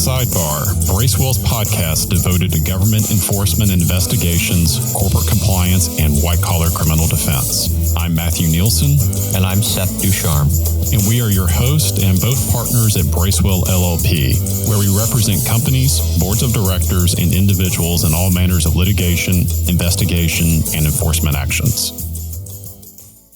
Sidebar, Bracewell's podcast devoted to government enforcement investigations, corporate compliance, and white-collar criminal defense. I'm Matthew Nielsen. And I'm Seth DuCharme. And we are your host and both partners at Bracewell LLP, where we represent companies, boards of directors, and individuals in all manners of litigation, investigation, and enforcement actions.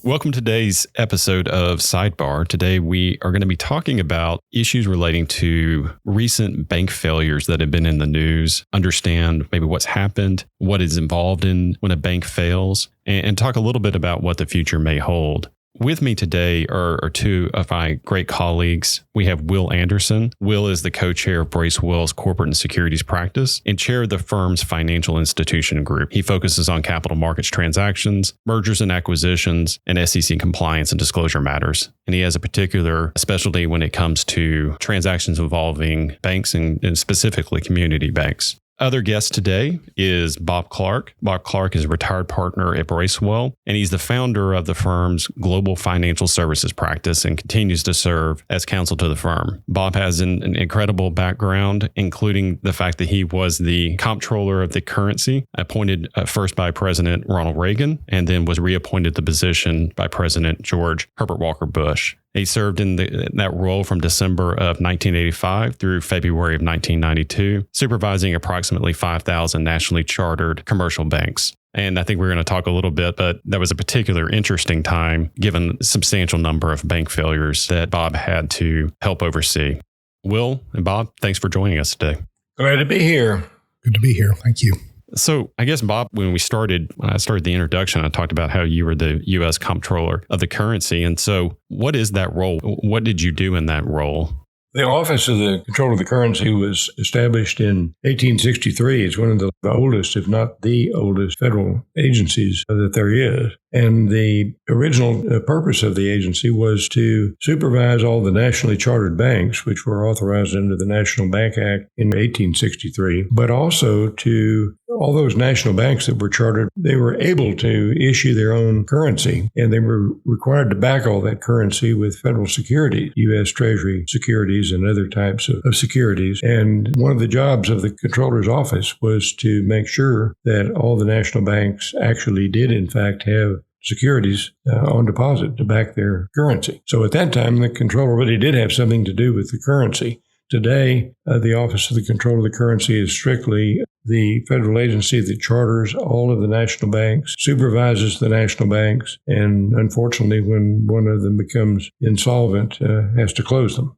Welcome to today's episode of Sidebar. Today we are going to be talking about issues relating to recent bank failures that have been in the news, understand maybe what's happened, what is involved in when a bank fails, and talk a little bit about what the future may hold. With me today are two of my great colleagues. We have Will Anderson. Will is the co-chair of Bracewell's corporate and securities practice and chair of the firm's financial institution group. He focuses on capital markets transactions, mergers and acquisitions, and SEC compliance and disclosure matters. And he has a particular specialty when it comes to transactions involving banks and specifically community banks. Other guest today is Bob Clarke. Bob Clarke is a retired partner at Bracewell, and he's the founder of the firm's global financial services practice and continues to serve as counsel to the firm. Bob has an incredible background, including the fact that he was the comptroller of the currency, appointed first by President Ronald Reagan, and then was reappointed the position by President George Herbert Walker Bush. He served in that role from December of 1985 through February of 1992, supervising approximately 5,000 nationally chartered commercial banks. And I think we're going to talk a little bit, but that was a particular interesting time given the substantial number of bank failures that Bob had to help oversee. Will and Bob, thanks for joining us today. Glad to be here. Good to be here. Thank you. So I guess, Bob, when I started the introduction, I talked about how you were the U.S. comptroller of the currency. And so what is that role? What did you do in that role? The Office of the Controller of the Currency was established in 1863. It's one of the oldest, if not the oldest, federal agencies that there is. And the original purpose of the agency was to supervise all the nationally chartered banks, which were authorized under the National Bank Act in 1863, but also to all those national banks that were chartered, they were able to issue their own currency, and they were required to back all that currency with federal securities, U.S. Treasury securities and other types of securities. And one of the jobs of the Comptroller's office was to make sure that all the national banks actually did, in fact, have securities on deposit to back their currency. So at that time, the Comptroller really did have something to do with the currency. Today, the Office of the Controller of the Currency is strictly the federal agency that charters all of the national banks, supervises the national banks, and unfortunately, when one of them becomes insolvent, has to close them.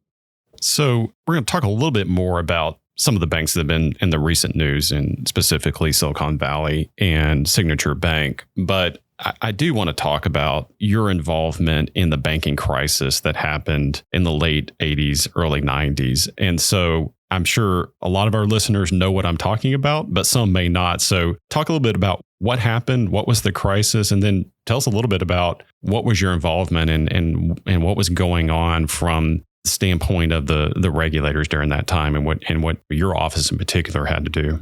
So we're going to talk a little bit more about some of the banks that have been in the recent news, and specifically Silicon Valley and Signature Bank. But I do want to talk about your involvement in the banking crisis that happened in the late 80s, early 90s. And so I'm sure a lot of our listeners know what I'm talking about, but some may not. So talk a little bit about what happened, what was the crisis, and then tell us a little bit about what was your involvement and what was going on from the standpoint of the regulators during that time and what your office in particular had to do.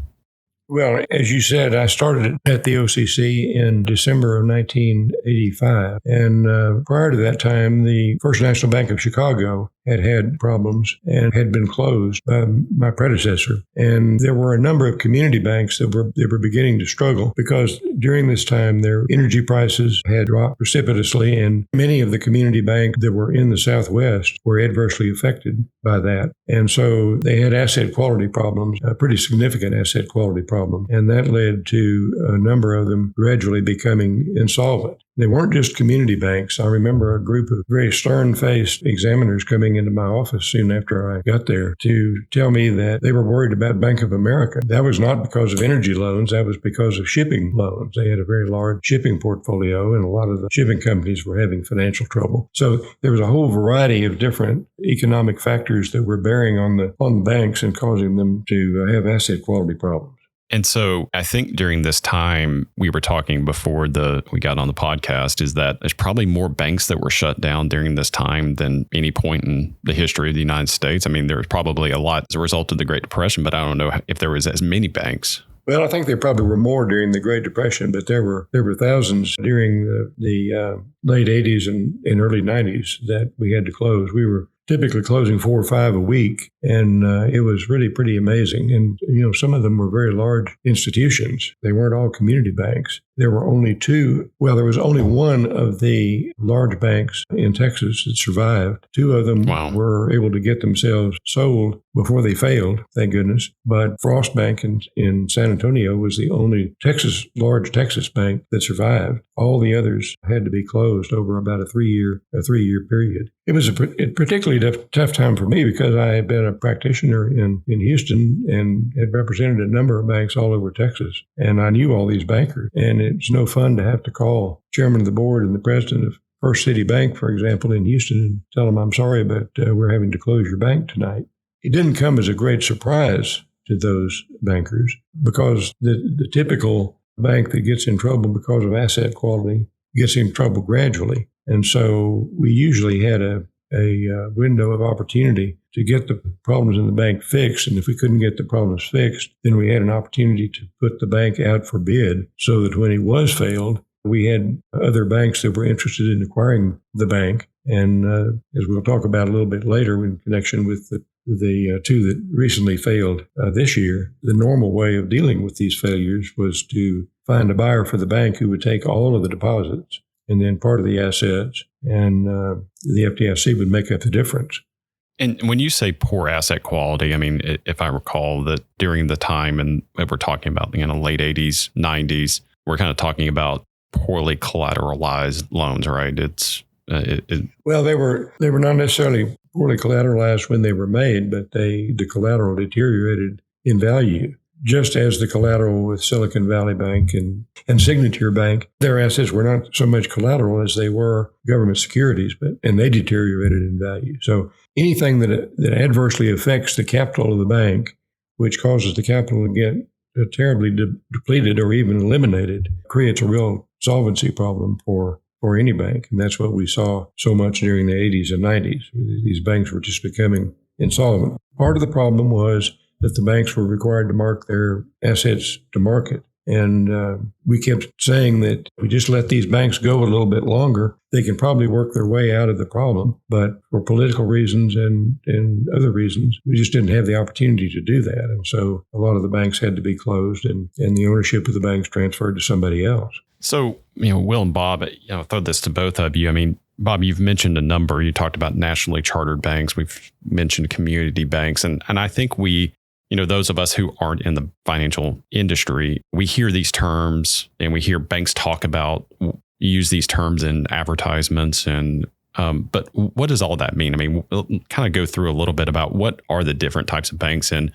Well, as you said, I started at the OCC in December of 1985. And prior to that time, the First National Bank of Chicago had problems and had been closed by my predecessor. And there were a number of community banks that were beginning to struggle because during this time, their energy prices had dropped precipitously, and many of the community banks that were in the Southwest were adversely affected by that. And so they had asset quality problems, a pretty significant asset quality problem. And that led to a number of them gradually becoming insolvent. They weren't just community banks. I remember a group of very stern-faced examiners coming into my office soon after I got there to tell me that they were worried about Bank of America. That was not because of energy loans. That was because of shipping loans. They had a very large shipping portfolio, and a lot of the shipping companies were having financial trouble. So there was a whole variety of different economic factors that were bearing on the banks and causing them to have asset quality problems. And so I think during this time, we were talking before we got on the podcast, is that there's probably more banks that were shut down during this time than any point in the history of the United States. I mean, there was probably a lot as a result of the Great Depression, but I don't know if there was as many banks. Well, I think there probably were more during the Great Depression, but there were thousands during the late 80s and early 90s that we had to close. We were typically closing 4 or 5 a week. And it was really pretty amazing. And, some of them were very large institutions. They weren't all community banks. There were only there was only one of the large banks in Texas that survived. 2 of them were able to get themselves sold before they failed, thank goodness. But Frost Bank in San Antonio was the only large Texas bank that survived. All the others had to be closed over about a 3-year period. It was a particularly tough time for me because I had been a practitioner in Houston and had represented a number of banks all over Texas. And I knew all these bankers. And it's no fun to have to call chairman of the board and the president of First City Bank, for example, in Houston, and tell them, I'm sorry, but we're having to close your bank tonight. It didn't come as a great surprise to those bankers because the typical bank that gets in trouble because of asset quality gets in trouble gradually. And so we usually had a window of opportunity to get the problems in the bank fixed. And if we couldn't get the problems fixed, then we had an opportunity to put the bank out for bid so that when it was failed, we had other banks that were interested in acquiring the bank. And as we'll talk about a little bit later in connection with the 2 that recently failed this year, the normal way of dealing with these failures was to find a buyer for the bank who would take all of the deposits and then part of the assets, and the FDIC would make up the difference. And when you say poor asset quality, I mean, if I recall that during the time, and we're talking about the late 80s, 90s, we're kind of talking about poorly collateralized loans, right? Well, they were not necessarily poorly collateralized when they were made, but the collateral deteriorated in value. Just as the collateral with Silicon Valley Bank and Signature Bank, their assets were not so much collateral as they were government securities, and they deteriorated in value. So anything that adversely affects the capital of the bank, which causes the capital to get terribly depleted or even eliminated, creates a real solvency problem for any bank. And that's what we saw so much during the 80s and 90s. These banks were just becoming insolvent. Part of the problem was that the banks were required to mark their assets to market. And we kept saying that if we just let these banks go a little bit longer, they can probably work their way out of the problem. But for political reasons and other reasons, we just didn't have the opportunity to do that. And so a lot of the banks had to be closed and the ownership of the banks transferred to somebody else. So, Will and Bob, I'll throw this to both of you. I mean, Bob, you've mentioned a number. You talked about nationally chartered banks. We've mentioned community banks. And I think those of us who aren't in the financial industry, we hear these terms and we hear banks use these terms in advertisements. But what does all that mean? I mean, we'll kind of go through a little bit about what are the different types of banks and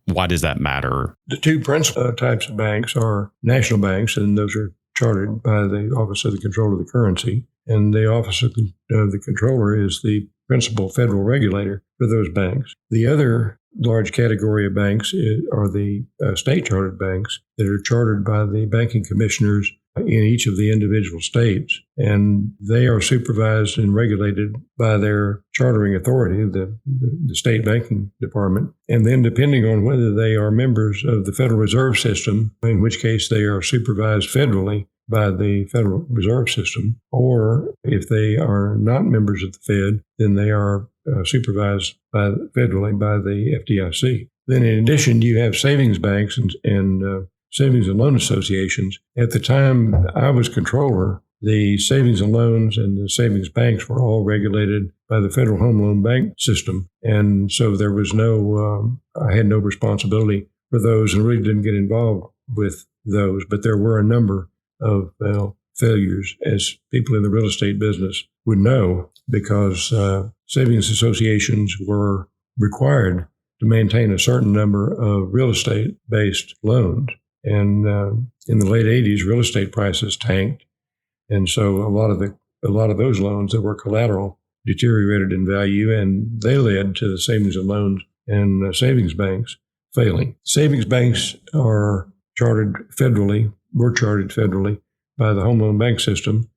why does that matter? The 2 principal types of banks are national banks, and those are chartered by the Office of the Controller of the Currency. And the Office of the Controller is the principal federal regulator for those banks. The other large category of banks are the state-chartered banks that are chartered by the banking commissioners in each of the individual states. And they are supervised and regulated by their chartering authority, the state banking department. And then depending on whether they are members of the Federal Reserve System, in which case they are supervised federally by the Federal Reserve System, or if they are not members of the Fed, then they are supervised federally by the FDIC. Then in addition, you have savings banks and savings and loan associations. At the time I was controller, the savings and loans and the savings banks were all regulated by the Federal Home Loan Bank system. And so there was I had no responsibility for those and really didn't get involved with those. But there were a number of failures, as people in the real estate business would know, because savings associations were required to maintain a certain number of real estate-based loans. And in the late 80s, real estate prices tanked. And so a lot of those loans that were collateral deteriorated in value, and they led to the savings and loans and savings banks failing. Savings banks were chartered federally by the Home Loan Bank System,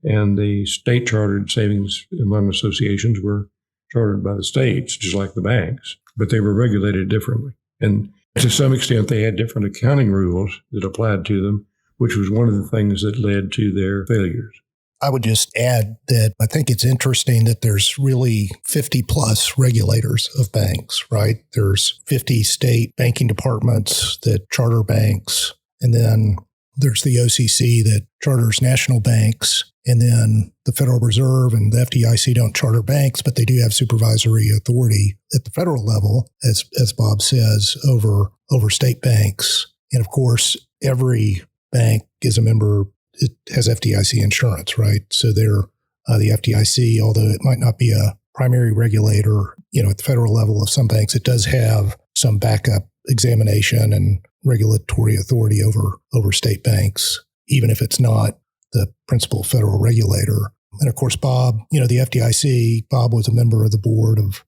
and the state-chartered savings and loan associations were chartered by the states, just like the banks, but they were regulated differently. And to some extent, they had different accounting rules that applied to them, which was one of the things that led to their failures. I would just add that I think it's interesting that there's really 50 plus regulators of banks, right? There's 50 state banking departments that charter banks. And then there's the OCC that charters national banks. And then the Federal Reserve and the FDIC don't charter banks, but they do have supervisory authority at the federal level, as Bob says, over state banks. And of course, every bank is a member. It has FDIC insurance, right? So they're the FDIC, although it might not be a primary regulator, at the federal level of some banks, it does have some backup examination and regulatory authority over state banks, even if it's not the principal federal regulator. And of course, Bob, the FDIC, Bob was a member of the board of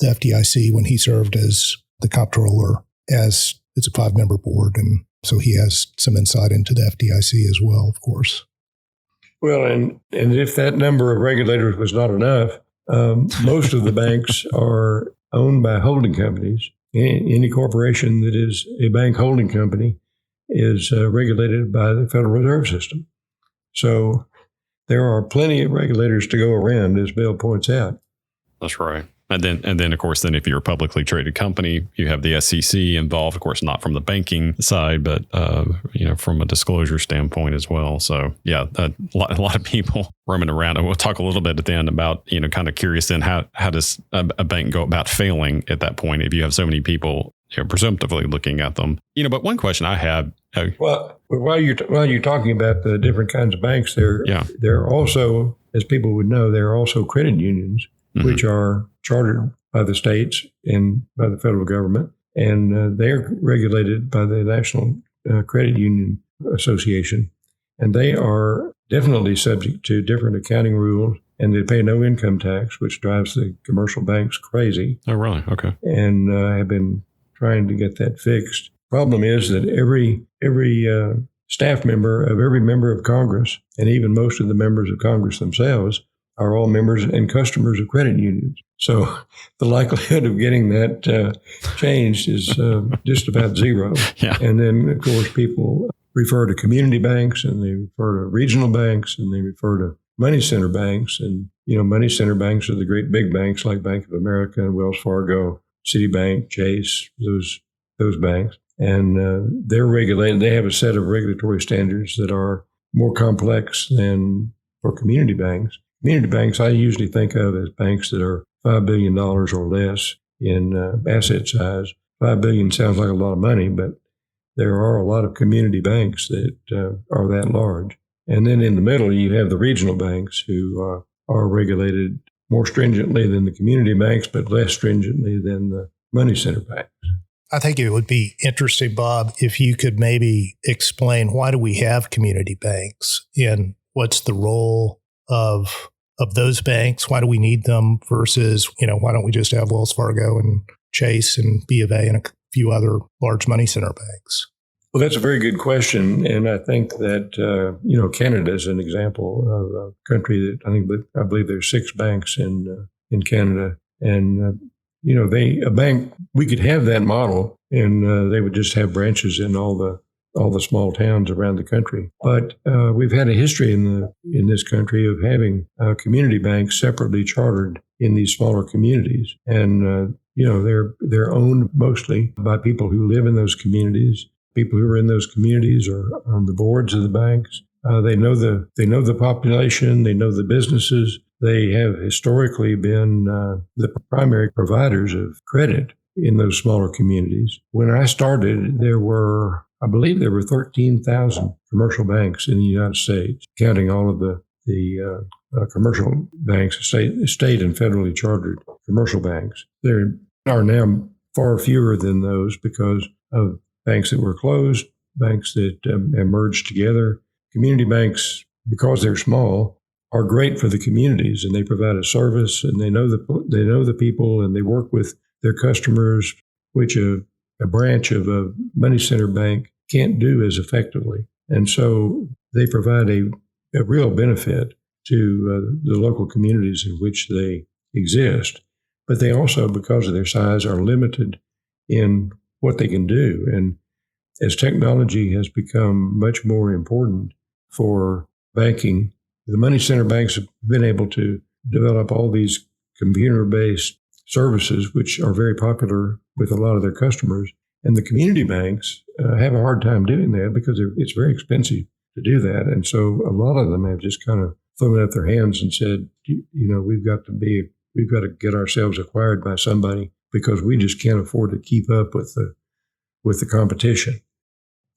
the FDIC when he served as the comptroller, as it's a 5-member board. And so he has some insight into the FDIC as well, of course. Well, and if that number of regulators was not enough, most of the banks are owned by holding companies. Any corporation that is a bank holding company is regulated by the Federal Reserve System. So there are plenty of regulators to go around, as Bill points out. That's right. And then, of course, if you're a publicly traded company, you have the SEC involved, of course, not from the banking side, but, from a disclosure standpoint as well. So, yeah, a lot of people roaming around. And we'll talk a little bit at the end about, kind of curious then how does a bank go about failing at that point if you have so many people presumptively looking at them? But one question I had. Well, while you're talking about the different kinds of banks, there are also, as people would know, there are also credit unions, which are chartered by the states and by the federal government, and they're regulated by the National Credit Union Association, and they are definitely subject to different accounting rules, and they pay no income tax, which drives the commercial banks crazy. Oh, really? Okay. And have been trying to get that fixed. Problem is that every staff member of every member of Congress, and even most of the members of Congress themselves, are all members and customers of credit unions. So the likelihood of getting that changed is just about zero. Yeah. And then, of course, people refer to community banks, and they refer to regional banks, and they refer to money center banks. And, money center banks are the great big banks like Bank of America and Wells Fargo, Citibank, Chase, those banks. And they're regulated. They have a set of regulatory standards that are more complex than for community banks. Community banks, I usually think of as banks that are $5 billion or less in asset size. $5 billion sounds like a lot of money, but there are a lot of community banks that are that large. And then in the middle, you have the regional banks who are regulated more stringently than the community banks, but less stringently than the money center banks. I think it would be interesting, Bob, if you could maybe explain why do we have community banks and what's the role of those banks? Why do we need them versus, why don't we just have Wells Fargo and Chase and B of A and a few other large money center banks? Well, that's a very good question. And I think that, Canada is an example of a country that I believe there's 6 banks in Canada. And, a bank, we could have that model and they would just have branches in all the small towns around the country. But we've had a history in this country of having community banks separately chartered in these smaller communities. And, they're owned mostly by people who live in those communities. People who are in those communities are on the boards of the banks. They know the population. They know the businesses. They have historically been the primary providers of credit in those smaller communities. When I started, I believe there were 13,000 commercial banks in the United States, counting all of the commercial banks, state and federally chartered commercial banks. There are now far fewer than those because of banks that were closed, banks that have merged together. Community banks, because they're small, are great for the communities, and they provide a service, and they know the people, and they work with their customers, which a branch of a money center bank can't do as effectively. And so they provide a real benefit to the local communities in which they exist. But they also, because of their size, are limited in what they can do. And as technology has become much more important for banking, the money center banks have been able to develop all these computer-based services, which are very popular with a lot of their customers. And the community banks have a hard time doing that because it's very expensive to do that. And so a lot of them have just kind of thrown up their hands and said, we've got to get ourselves acquired by somebody because we just can't afford to keep up with the competition.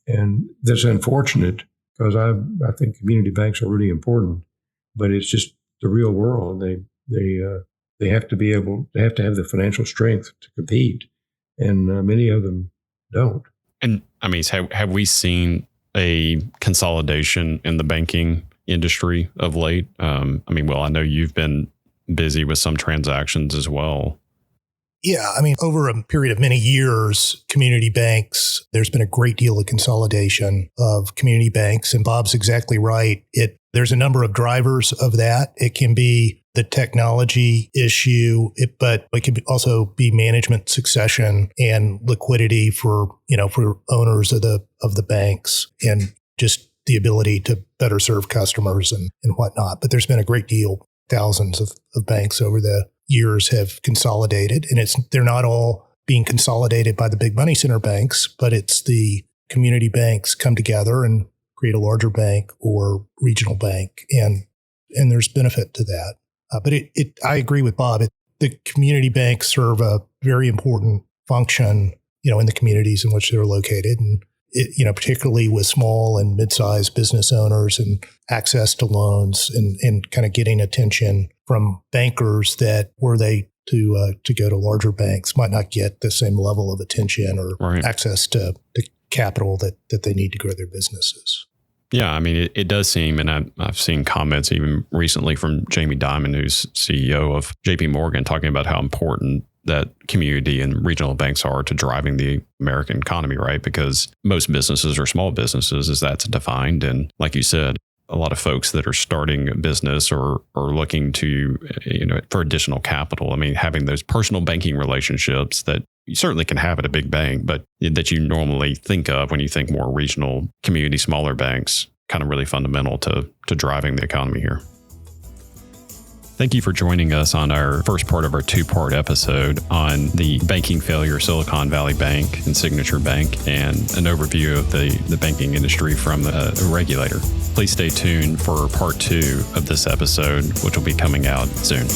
And that's unfortunate because I think community banks are really important, but it's just the real world. They have to have the financial strength to compete, and many of them don't. And I mean, have we seen a consolidation in the banking industry of late? I know you've been busy with some transactions as well. Yeah, over a period of many years, community banks, there's been a great deal of consolidation of community banks. And Bob's exactly right. There's a number of drivers of that. It can be the technology issue, but it can also be management succession and liquidity for owners of the banks and just the ability to better serve customers and whatnot. But there's been a great deal, thousands of banks over the years have consolidated, and they're not all being consolidated by the big money center banks, but it's the community banks come together and create a larger bank or regional bank, and there's benefit to that. But I agree with Bob. The community banks serve a very important function, in the communities in which they're located, and particularly with small and mid-sized business owners and access to loans and kind of getting attention from bankers that were they to go to larger banks might not get the same level of attention or access to capital that they need to grow their businesses. Yeah, it does seem, and I've seen comments even recently from Jamie Dimon, who's CEO of JP Morgan, talking about how important that community and regional banks are to driving the American economy, right? Because most businesses are small businesses as that's defined. And like you said, a lot of folks that are starting a business or looking to, for additional capital. Having those personal banking relationships that you certainly can have at a big bank, but that you normally think of when you think more regional, community, smaller banks, kind of really fundamental to driving the economy here. Thank you for joining us on our first part of our two-part episode on the banking failure of Silicon Valley Bank and Signature Bank, and an overview of the banking industry from a regulator. Please stay tuned for part 2 of this episode, which will be coming out soon.